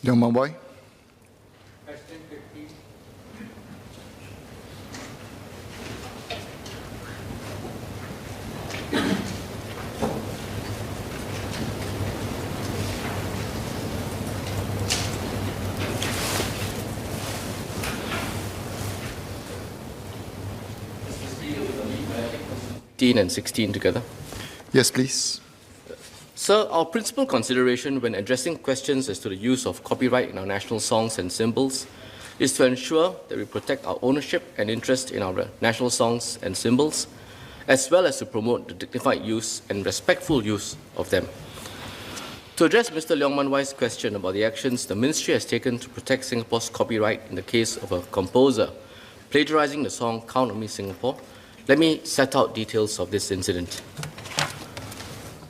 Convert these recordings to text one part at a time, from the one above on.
Young man boy. Question 15. And 16 together. Yes, please. Sir, our principal consideration when addressing questions as to the use of copyright in our national songs and symbols is to ensure that we protect our ownership and interest in our national songs and symbols, as well as to promote the dignified use and respectful use of them. To address Mr. Leong Man Wai's question about the actions the Ministry has taken to protect Singapore's copyright in the case of a composer plagiarizing the song Count on Me Singapore, let me set out details of this incident.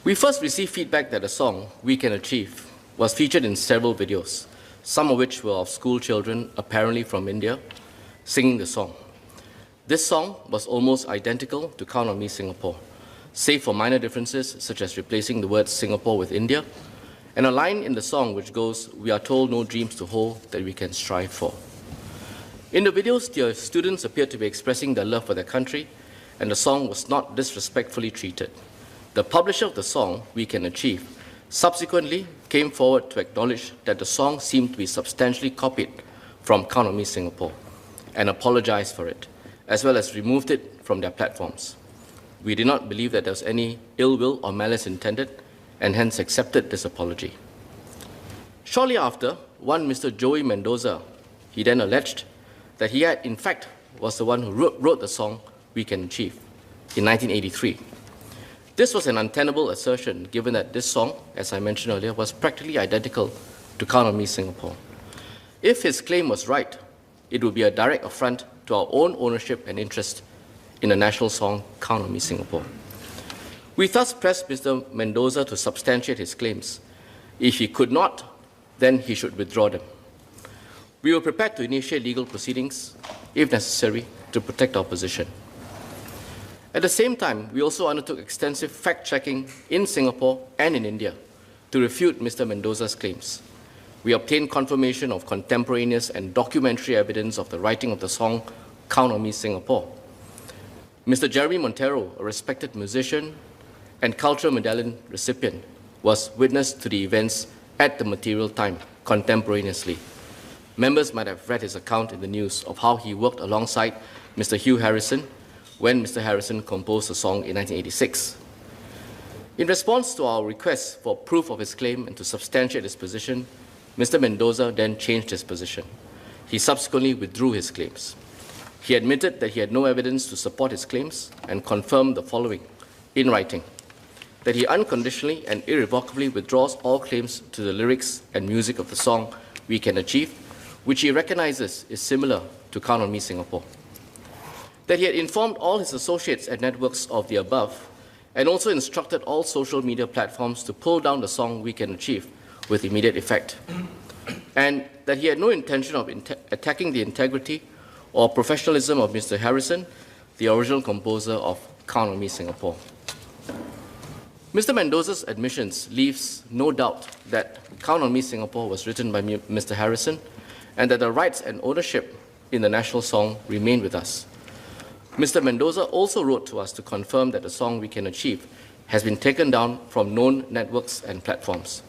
We first received feedback that the song, We Can Achieve, was featured in several videos, some of which were of school children, apparently from India, singing the song. This song was almost identical to Count on Me Singapore, save for minor differences such as replacing the word Singapore with India, and a line in the song which goes, "We are told no dreams to hold that we can strive for." In the videos, the students appeared to be expressing their love for their country, and the song was not disrespectfully treated. The publisher of the song, We Can Achieve, subsequently came forward to acknowledge that the song seemed to be substantially copied from Count on Me Singapore and apologized for it, as well as removed it from their platforms. We did not believe that there was any ill will or malice intended, and hence accepted this apology. Shortly after, one Mr. Joey Mendoza, he then alleged that he had, in fact, was the one who wrote the song We Can Achieve in 1983. This was an untenable assertion, given that this song, as I mentioned earlier, was practically identical to Count on Me Singapore. If his claim was right, it would be a direct affront to our own ownership and interest in the national song Count on Me Singapore. We thus pressed Mr. Mendoza to substantiate his claims. If he could not, then he should withdraw them. We were prepared to initiate legal proceedings, if necessary, to protect our position. At the same time, we also undertook extensive fact-checking in Singapore and in India to refute Mr. Mendoza's claims. We obtained confirmation of contemporaneous and documentary evidence of the writing of the song Count on Me Singapore. Mr. Jeremy Montero, a respected musician and cultural medallion recipient, was witness to the events at the material time contemporaneously. Members might have read his account in the news of how he worked alongside Mr. Hugh Harrison when Mr. Harrison composed the song in 1986. In response to our request for proof of his claim and to substantiate his position, Mr. Mendoza then changed his position. He subsequently withdrew his claims. He admitted that he had no evidence to support his claims and confirmed the following in writing: that he unconditionally and irrevocably withdraws all claims to the lyrics and music of the song We Can Achieve, which he recognizes is similar to Count on Me Singapore. That he had informed all his associates and networks of the above, and also instructed all social media platforms to pull down the song We Can Achieve with immediate effect. And that he had no intention of attacking the integrity or professionalism of Mr. Harrison, the original composer of Count on Me Singapore. Mr. Mendoza's admissions leaves no doubt that Count on Me Singapore was written by Mr. Harrison, and that the rights and ownership in the national song remain with us. Mr. Mendoza also wrote to us to confirm that the song We Can Achieve has been taken down from known networks and platforms.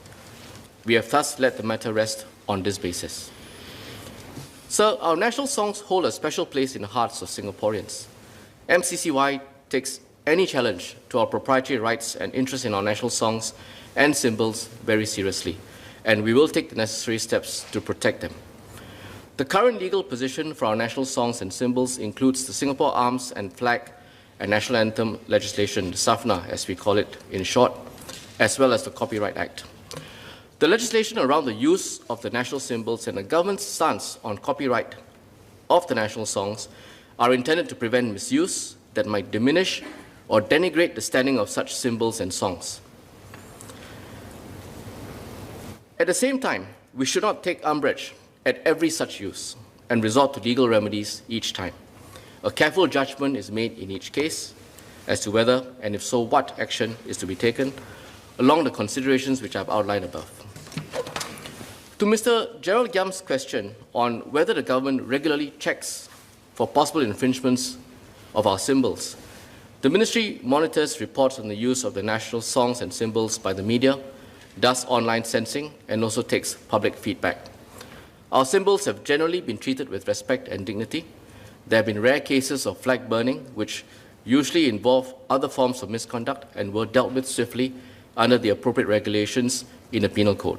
We have thus let the matter rest on this basis. Sir, our national songs hold a special place in the hearts of Singaporeans. MCCY takes any challenge to our proprietary rights and interest in our national songs and symbols very seriously, and we will take the necessary steps to protect them. The current legal position for our national songs and symbols includes the Singapore Arms and Flag and National Anthem legislation, the SAFNA as we call it in short, as well as the Copyright Act. The legislation around the use of the national symbols and the government's stance on copyright of the national songs are intended to prevent misuse that might diminish or denigrate the standing of such symbols and songs. At the same time, we should not take umbrage at every such use and resort to legal remedies each time. A careful judgment is made in each case as to whether, and if so, what action is to be taken along the considerations which I have outlined above. To Mr. Gerald Giam's question on whether the government regularly checks for possible infringements of our symbols, the ministry monitors reports on the use of the national songs and symbols by the media, does online censing, and also takes public feedback. Our symbols have generally been treated with respect and dignity. There have been rare cases of flag burning, which usually involve other forms of misconduct and were dealt with swiftly under the appropriate regulations in the penal code.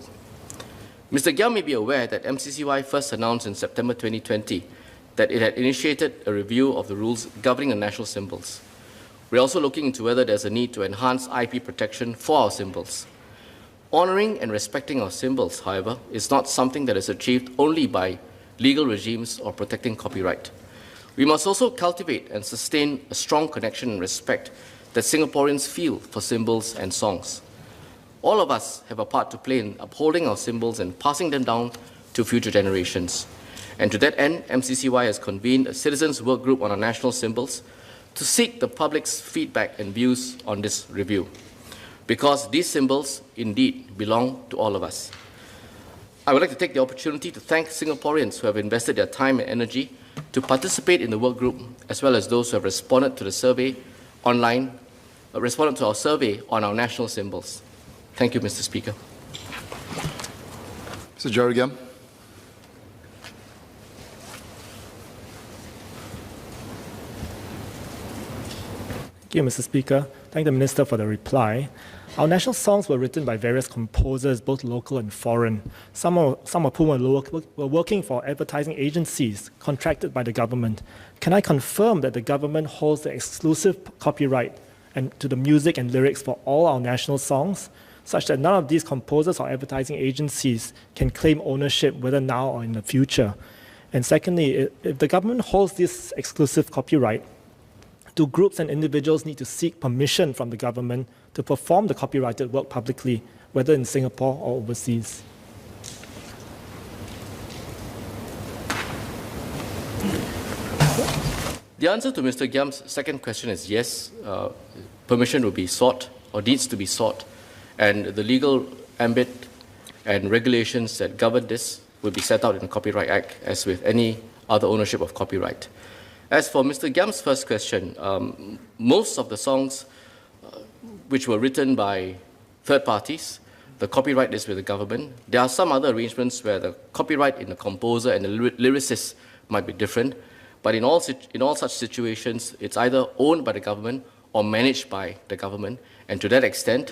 Mr. Giam may be aware that MCCY first announced in September 2020 that it had initiated a review of the rules governing the national symbols. We're also looking into whether there's a need to enhance IP protection for our symbols. Honoring and respecting our symbols, however, is not something that is achieved only by legal regimes or protecting copyright. We must also cultivate and sustain a strong connection and respect that Singaporeans feel for symbols and songs. All of us have a part to play in upholding our symbols and passing them down to future generations. And to that end, MCCY has convened a citizens' work group on our national symbols to seek the public's feedback and views on this review, because these symbols indeed belong to all of us. I would like to take the opportunity to thank Singaporeans who have invested their time and energy to participate in the work group, as well as those who have responded to the survey online, responded to our survey on our national symbols. Thank you, Mr. Speaker. Mr. Gerald Giam. Thank you, Mr. Speaker. Thank the Minister for the reply. Our national songs were written by various composers, both local and foreign. Some of whom were working for advertising agencies contracted by the government. Can I confirm that the government holds the exclusive copyright to the music and lyrics for all our national songs, such that none of these composers or advertising agencies can claim ownership, whether now or in the future? And secondly, if the government holds this exclusive copyright, do groups and individuals need to seek permission from the government to perform the copyrighted work publicly, whether in Singapore or overseas? The answer to Mr. Giam's second question is yes. Permission will be sought or needs to be sought, and the legal ambit and regulations that govern this will be set out in the Copyright Act, as with any other ownership of copyright. As for Mr. Giam's first question, most of the songs which were written by third parties, the copyright is with the government. There are some other arrangements where the copyright in the composer and the lyricist might be different, but in all such situations, it's either owned by the government or managed by the government, and to that extent,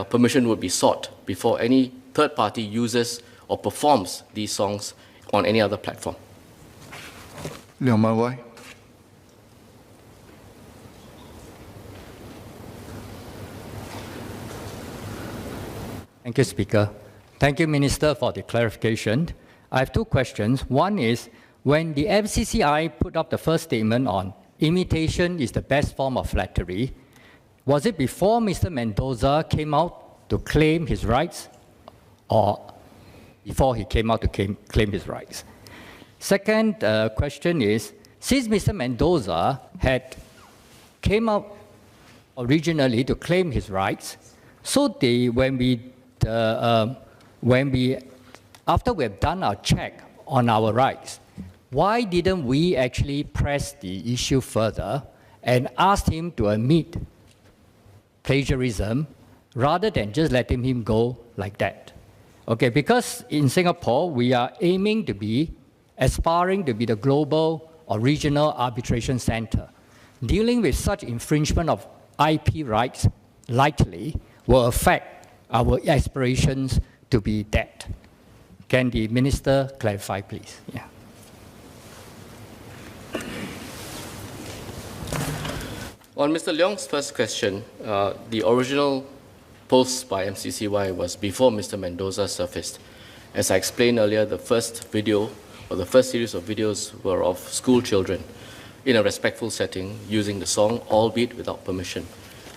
permission would be sought before any third party uses or performs these songs on any other platform. Leong Man Wai. Thank you, Speaker. Thank you, Minister, for the clarification. I have two questions. One is, when the FCCI put up the first statement on imitation is the best form of flattery, was it before Mr. Mendoza came out to claim his rights, or before he came out to claim his rights? Second question is, since Mr. Mendoza had came out originally to claim his rights, so after we have done our check on our rights, why didn't we actually press the issue further and ask him to admit plagiarism rather than just letting him go like that? Okay, because in Singapore, we are aspiring to be the global or regional arbitration center. Dealing with such infringement of IP rights lightly will affect our aspirations to be that. Can the Minister clarify, please? Yeah. On Mr. Leong's first question, the original post by MCCY was before Mr. Mendoza surfaced. As I explained earlier, the first video, or the first series of videos, were of school children in a respectful setting using the song, albeit without permission.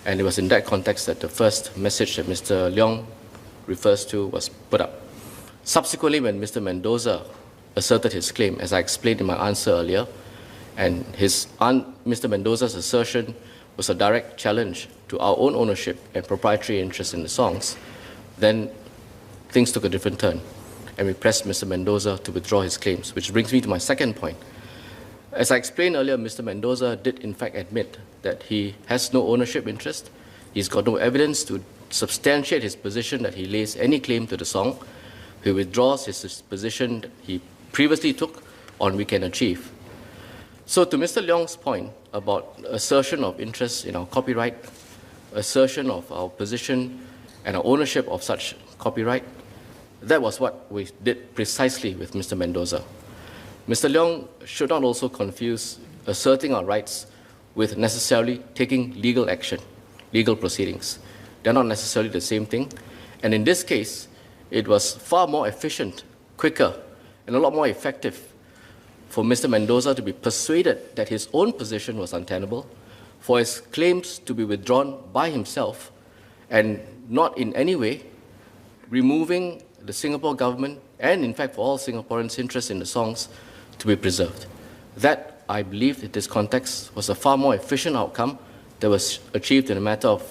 And it was in that context that the first message that Mr. Leong refers to was put up. Subsequently, when Mr. Mendoza asserted his claim, as I explained in my answer earlier, and Mr. Mendoza's assertion was a direct challenge to our own ownership and proprietary interest in the songs, then things took a different turn. and we pressed Mr. Mendoza to withdraw his claims, which brings me to my second point. As I explained earlier, Mr. Mendoza did in fact admit that he has no ownership interest. He's got no evidence to substantiate his position that he lays any claim to the song. He withdraws his position that he previously took on We Can Achieve. So to Mr. Leong's point about assertion of interest in our copyright, assertion of our position and our ownership of such copyright, that was what we did precisely with Mr. Mendoza. Mr. Leong should not also confuse asserting our rights with necessarily taking legal action, legal proceedings. They're not necessarily the same thing. And in this case, it was far more efficient, quicker, and a lot more effective for Mr. Mendoza to be persuaded that his own position was untenable, for his claims to be withdrawn by himself, and not in any way removing the Singapore government, and in fact for all Singaporeans' interest in the songs, to be preserved. That, I believe, in this context, was a far more efficient outcome that was achieved in a matter of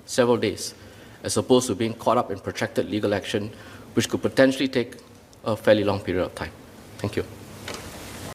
several days, as opposed to being caught up in protracted legal action, which could potentially take a fairly long period of time. Thank you.